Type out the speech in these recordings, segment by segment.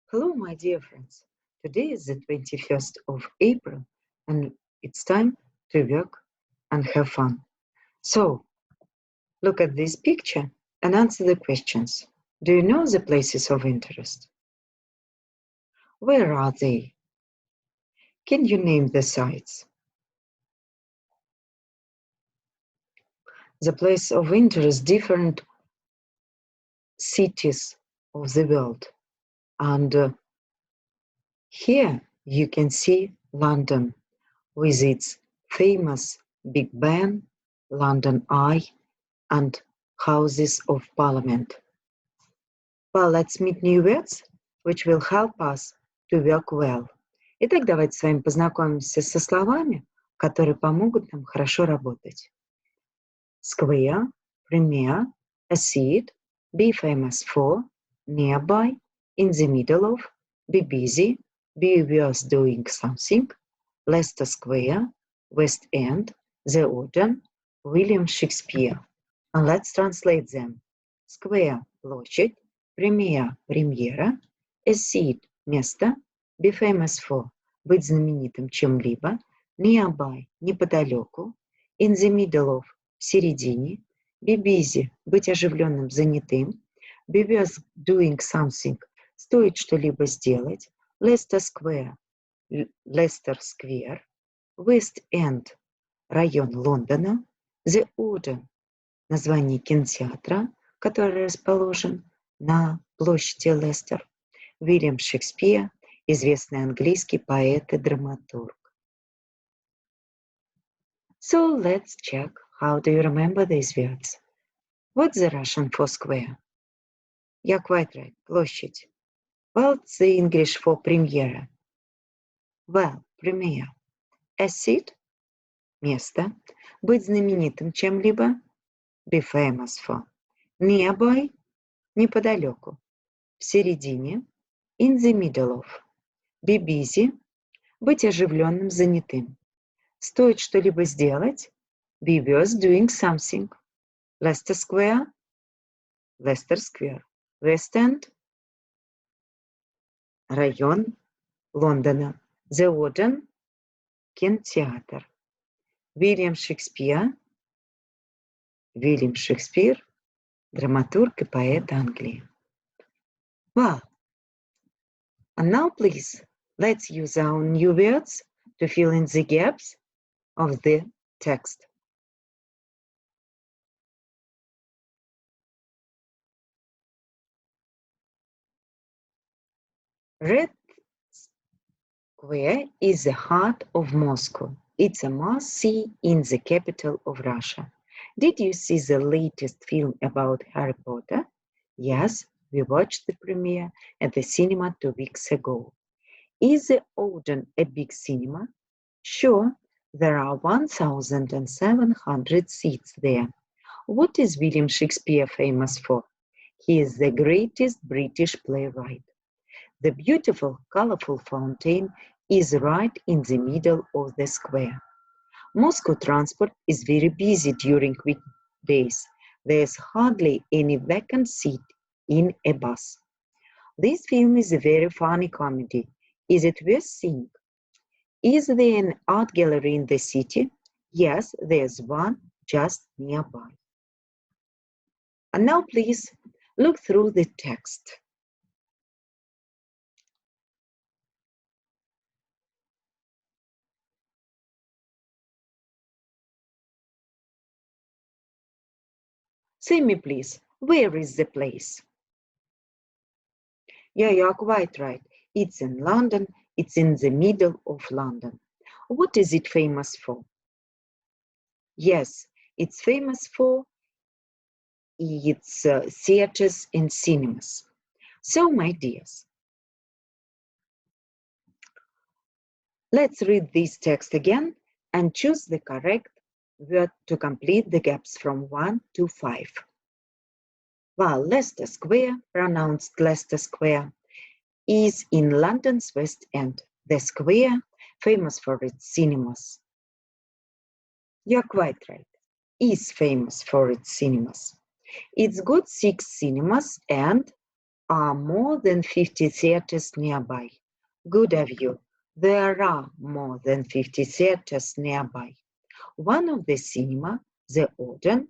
Hello, my dear friends. Today is the 21st of April and it's time to work and have fun. So, look at this picture and answer the questions. Do you know the places of interest? Where are they? Can you name the sites? The place of interest different cities of the world. And here you can see London with its famous Big Ben, London Eye, and Houses of Parliament. Well, let's meet new words, which will help us to work well. Итак, давайте с вами познакомимся со словами, которые помогут нам хорошо работать. Square, premier, a seat, be famous for, nearby, in the middle of, be busy, be worth doing something, Leicester Square, West End, the Odeon, William Shakespeare. And let's translate them. Square – площадь, premier – премьера, a seat – место, be famous for – быть знаменитым чем-либо, nearby – неподалеку, in the middle of – в середине, be busy – быть оживленным, занятым, be worth doing something – стоит что-либо сделать, Leicester Square – Лестер Сквер, West End – район Лондона, the Odeon – название кинотеатра, который расположен на площади Лестер, Уильям Шекспир – известный английский поэт и драматург. So let's check how do you remember these words. What's the Russian for square? You're quite right, площадь. What's the English for премьера? Well, premiere. A seat – место. Быть знаменитым чем-либо – be famous for. Nearby – неподалеку. В середине – in the middle of. Be busy – быть оживленным, занятым. Стоит что-либо сделать – be worth doing something. Leicester Square – Лестер Сквер. West End – район Лондона. The Odeon – кинотеатр. Уильям Шекспир – Уильям Шекспир – драматург и поэт Англии. Wow! And now please, let's use our new words to fill in the gaps of the text. Red Square is the heart of Moscow. It's a must-see in the capital of Russia. Did you see the latest film about Harry Potter? Yes, we watched the premiere at the cinema 2 weeks ago. Is the Odeon a big cinema? Sure, there are 1,700 seats there. What is William Shakespeare famous for? He is the greatest British playwright. The beautiful, colorful fountain is right in the middle of the square. Moscow transport is very busy during weekdays. There is hardly any vacant seat in a bus. This film is a very funny comedy. Is it worth seeing? Is there an art gallery in the city? Yes, there's one just nearby. And now please look through the text. Say me please, where is the place? Yeah, you are quite right. It's in London. It's in the middle of London. What is it famous for? Yes, it's famous for its theaters and cinemas. So, my dears, let's read this text again and choose the correct word to complete the gaps from 1 to 5. While Leicester Square, pronounced Leicester Square, is in London's West End, the square, famous for its cinemas. You're quite right, is famous for its cinemas. It's got 6 cinemas and are more than 50 theaters nearby. Good of you. There are more than 50 theaters nearby. One of the cinema, the Odeon,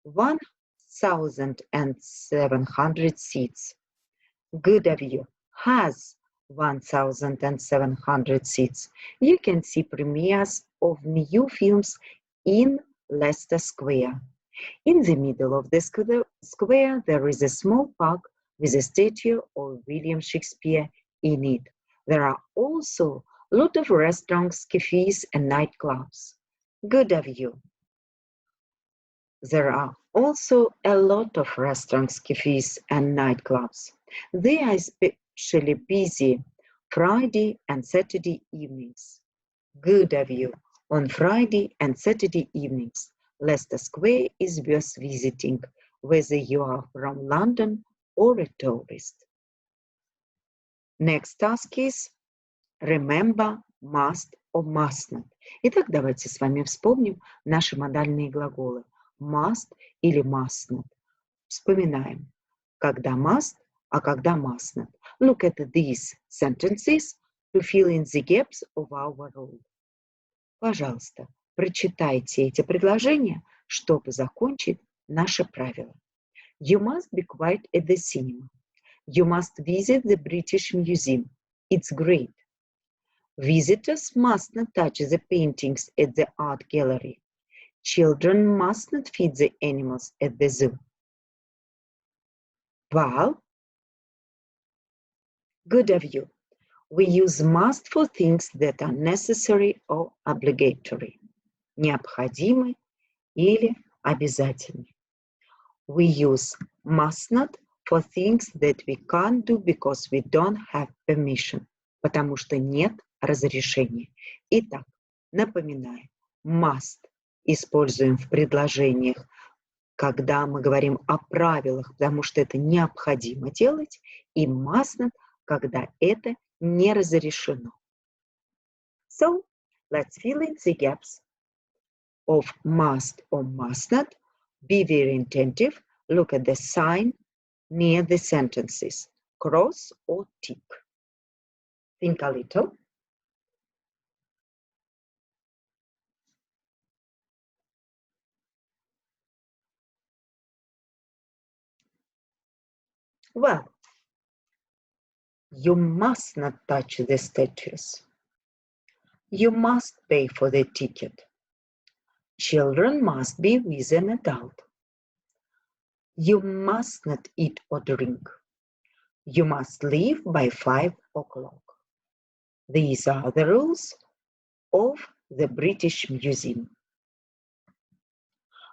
1,700 seats. Good of you. Has 1,700 seats. You can see premieres of new films in Leicester Square. In the middle of the square, there is a small park with a statue of William Shakespeare in it. There are also a lot of restaurants, cafes, and nightclubs. Good of you. There are also a lot of restaurants, cafes, and nightclubs. They are especially busy Friday and Saturday evenings. Good of you. On Friday and Saturday evenings, Leicester Square is worth visiting, whether you are from London or a tourist. Next task is remember must or must not. Итак, давайте с вами вспомним наши модальные глаголы must или must not. Вспоминаем, когда must, а когда must not. Look at these sentences to fill in the gaps of our rule. Пожалуйста, прочитайте эти предложения, чтобы закончить наше правило. You must be quiet at the cinema. You must visit the British Museum. It's great. Visitors must not touch the paintings at the art gallery. Children must not feed the animals at the zoo. Val, good of you. We use must for things that are necessary or obligatory. Необходимы или обязательны. We use must not for things that we can't do because we don't have permission, потому что нет разрешения. Итак, напоминаю, must используем в предложениях, когда мы говорим о правилах, потому что это необходимо делать, и must not, когда это не разрешено. So, let's fill in the gaps of must or must not. Be very attentive. Look at the sign near the sentences, cross or tick. Think a little. Well, you must not touch the statues. You must pay for the ticket. Children must be with an adult. You must not eat or drink. You must leave by 5 o'clock. These are the rules of the British Museum.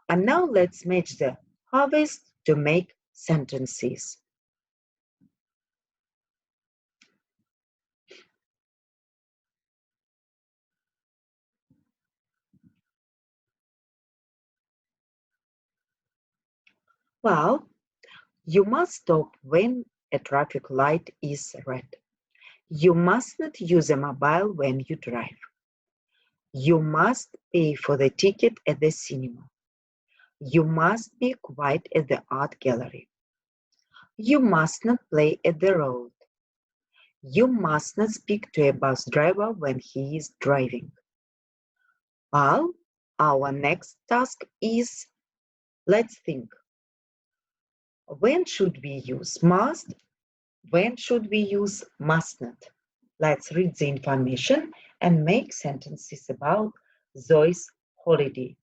And now let's match the harvest to make sentences. Well, you must stop when a traffic light is red. You must not use a mobile when you drive. You must pay for the ticket at the cinema. You must be quiet at the art gallery. You must not play at the road. You must not speak to a bus driver when he is driving. Well, our next task is, let's think. When should we use must? When should we use must not? Let's read the information and make sentences about Zoe's holiday.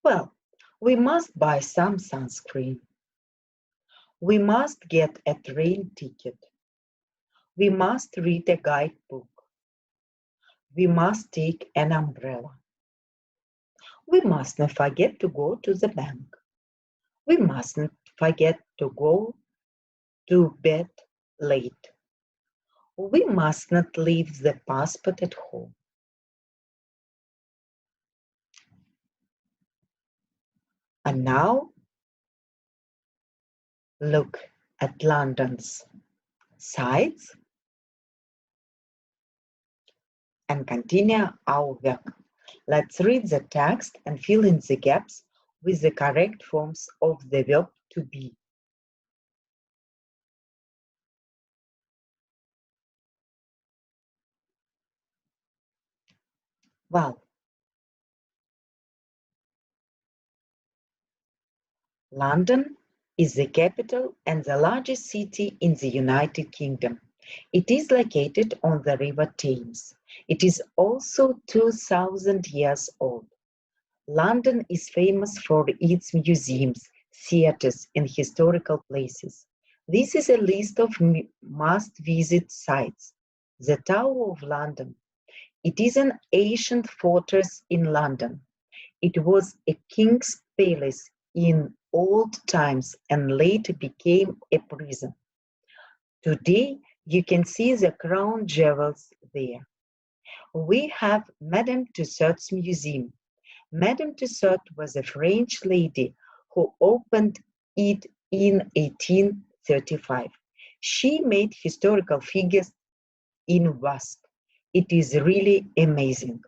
Well, we must buy some sunscreen. We must get a train ticket. We must read a guidebook. We must take an umbrella. We must not forget to go to the bank. We mustn't forget to go to bed late. We must not leave the passport at home. And now, look at London's sights and continue our work. Let's read the text and fill in the gaps with the correct forms of the verb to be. Well, London is the capital and the largest city in the United Kingdom. It is located on the River Thames. It is also 2,000 years old. London is famous for its museums, theatres, and historical places. This is a list of must-visit sites. The Tower of London. It is an ancient fortress in London. It was a king's palace in old times and later became a prison. Today, you can see the crown jewels there. We have Madame Tussauds Museum. Madame Tussauds was a French lady who opened it in 1835. She made historical figures in wasp. It is really amazing.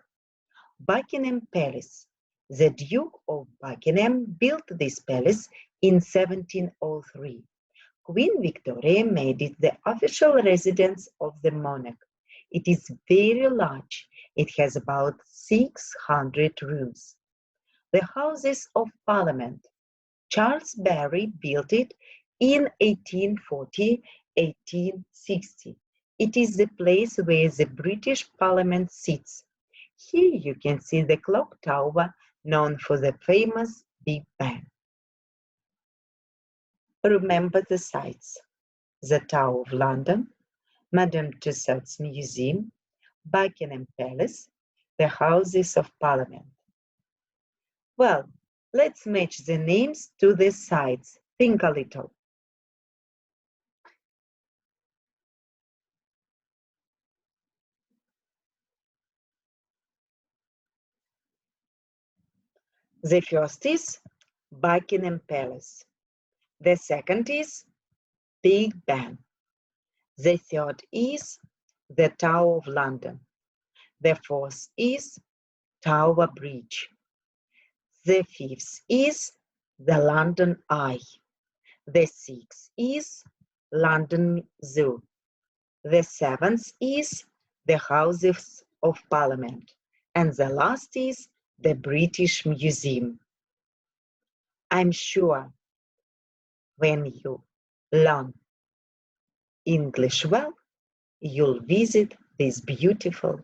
Buckingham Palace. The Duke of Buckingham built this palace in 1703. Queen Victoria made it the official residence of the monarch. It is very large. It has about 600 rooms. The Houses of Parliament. Charles Barry built it in 1840-1860. It is the place where the British Parliament sits. Here you can see the clock tower known for the famous Big Ben. Remember the sites: the Tower of London, Madame Tussauds Museum, Buckingham Palace, the Houses of Parliament. Well, let's match the names to the sites. Think a little. The first is Buckingham Palace. The second is Big Ben. The third is the Tower of London. The fourth is Tower Bridge. The fifth is the London Eye. The sixth is London Zoo. The seventh is the Houses of Parliament. And the last is the British Museum. I'm sure when you learn English well, you'll visit this beautiful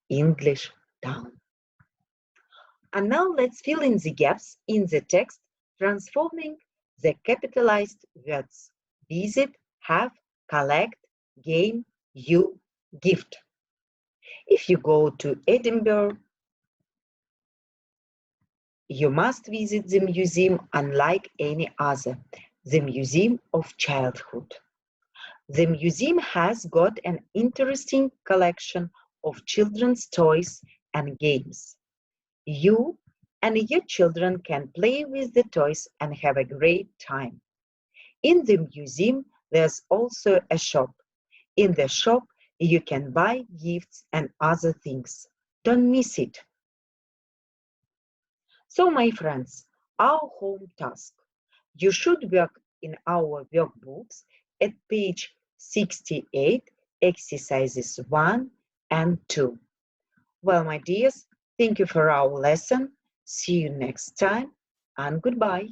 English town. And now let's fill in the gaps in the text, transforming the capitalized words visit, have, collect, gain, you, gift. If you go to Edinburgh, you must visit the museum unlike any other, the Museum of Childhood. The museum has got an interesting collection of children's toys and games. You and your children can play with the toys and have a great time. In the museum, there's also a shop. In the shop, you can buy gifts and other things. Don't miss it. So, my friends, our home task. You should work in our workbooks at page 68, exercises 1 and 2. Well, my dears, thank you for our lesson. See you next time and goodbye.